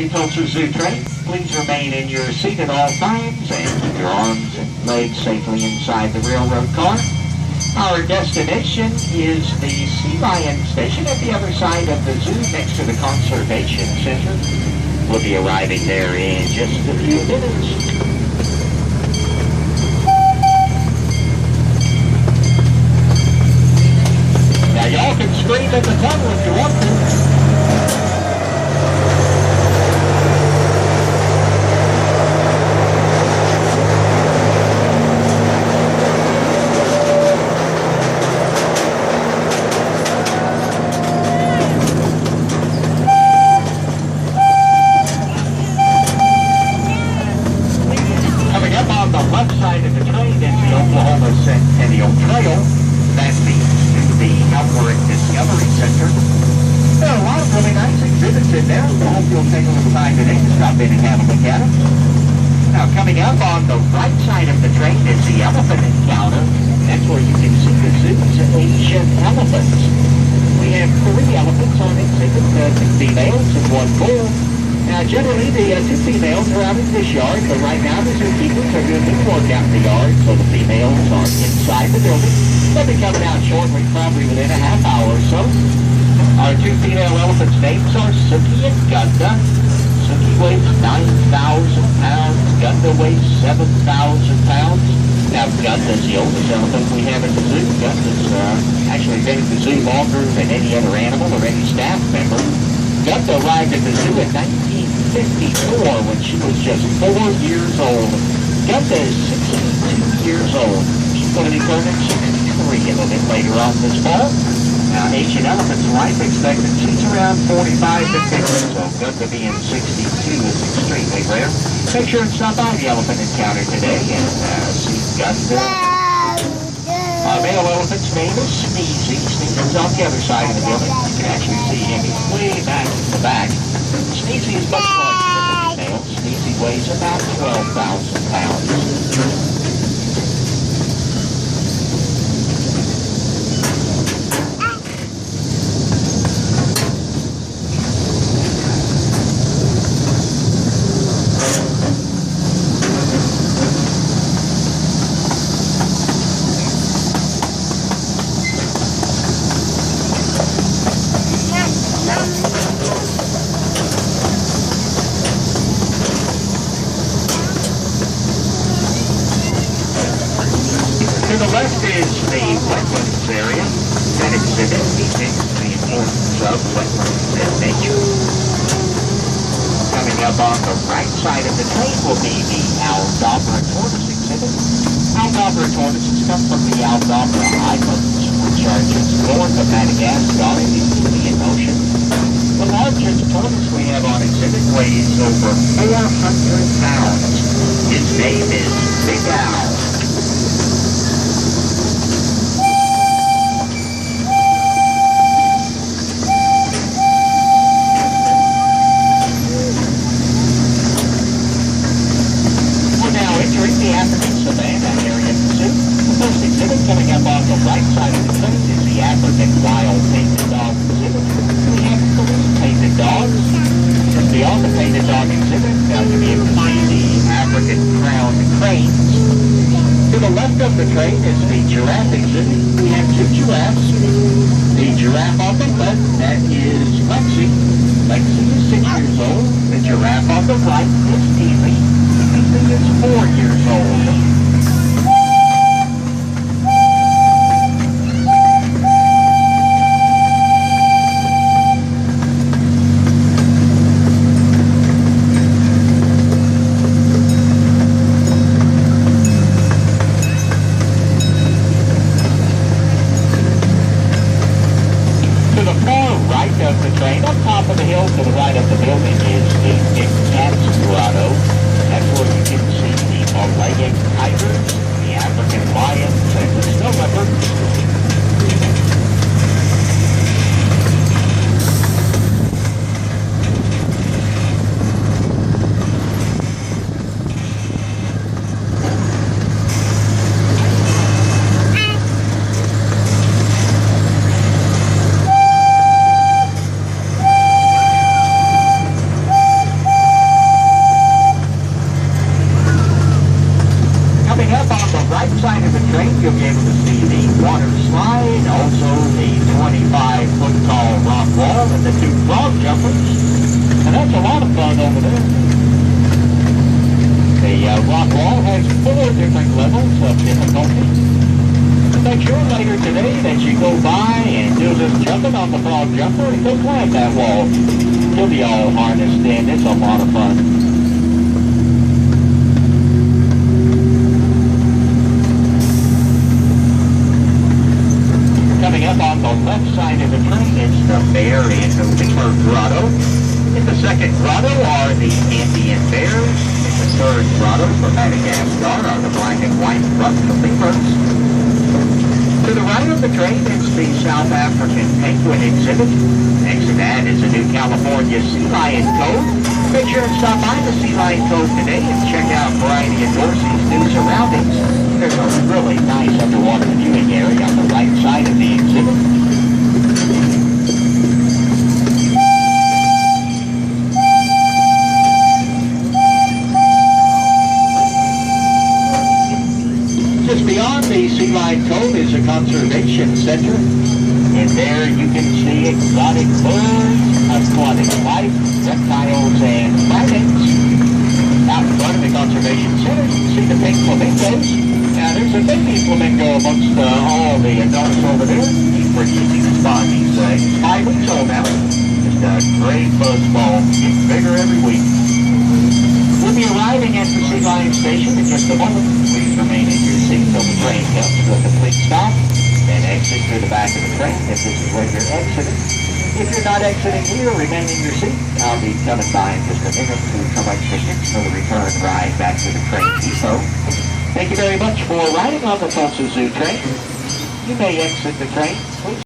the Tulsa Zoo train. Please remain in your seat at all times and keep your arms and legs safely inside the railroad car. Our destination is the Sea Lion station at the other side of the zoo next to the Conservation Center. We'll be arriving there in just a few minutes. Now y'all can scream at the tunnel if you want to. Now coming up on the right side of the train is the elephant encounter. That's where you can see the zoo's Asian elephants. We have 3 elephants on exhibit, 2 females and 1 bull. Now generally the 2 females are out in this yard, but right now the zookeepers are doing the work out in the yard, so the females are inside the building. They'll be coming out shortly, probably within a half hour or so. Our 2 female elephants' names are Suki and Gunda. Suki weighs 9,000 pounds, Gunda weighs 7,000 pounds. Now Gunda's the oldest elephant we have in the zoo. Gunda's actually been at the zoo longer than any other animal or any staff member. Gunda arrived at the zoo in 1954 when she was just 4 years old. Gunda is 62 years old. She's going to be turning 63 a little bit later on this fall. Now, Asian elephant's life expectancy is around 45 to 50, so Gunda being 62 is extremely rare. Make sure and stop by the elephant encounter today and see Gunda. Our male elephant's name is Sneezy. Sneezy's on the other side of the building. You can actually see him. He's way back in the back. Sneezy is much larger than the female. Sneezy weighs about 12,000 pounds. To the left is the wetlands area. That exhibit depicts the importance of wetlands and nature. Coming up on the right side of the train will be the Aldabra tortoise exhibit. Aldabra tortoises come from the Aldabra Islands, which are just north of Madagascar in the Indian Ocean. The largest tortoise we have on exhibit weighs over 400 pounds. His name is Big Al. The African savanna area of the zoo. The first exhibit coming up on the right side of the train is the African wild painted dog exhibit. We have 3 painted dogs. Just beyond the painted dog exhibit, you'll be able to see the African crowned cranes. To the left of the train is the giraffe exhibit. We have 2 giraffes. The giraffe on the left, that is Lexi. Lexi is 6 years old. The giraffe on the right is Evie. Evie is 4 years old. To the far right of the train, up top of the hill to the right of the building is the Big Cat's Grotto. That's where you can see the Malayan tigers, the African lions, and the snow leopards. over there. The rock wall has 4 different levels of difficulty. Make sure later today that you go by and do this jumping on the frog jumper and go climb that wall. You'll be all harnessed in. It's a lot of fun. Coming up on the left side of the train is the bear and the lemur grotto. In the second grotto are the Andean bears. In the third grotto for Madagascar are the black and white ruffed lemurs. To the right of the train is the South African penguin exhibit. Next to that is the new California Sea Lion Cove. Make sure and stop by the Sea Lion Cove today and check out Variety of Dorsey's new surroundings. There's a really nice underwater viewing area on the right side of the exhibit. Just beyond the Sea Lion Cove is a conservation center. And there you can see exotic birds, aquatic life, reptiles, and primates. Out in front of the conservation center, you can see the pink flamingos. Now, there's a baby flamingo amongst all the adults over there. He's pretty easy to spot. He's 5 weeks old now. Just a great buzzball. Getting bigger every week. We'll be arriving at the Sea Lion Station in just a moment. Please remain in your seat until the train comes to a complete stop. Then exit through the back of the train if this is where you're exiting. If you're not exiting here, remain in your seat. I'll be coming by in just a minute to collect tickets for the return ride back to the train depot. Thank you very much for riding on the Tulsa Zoo train. You may exit the train, please.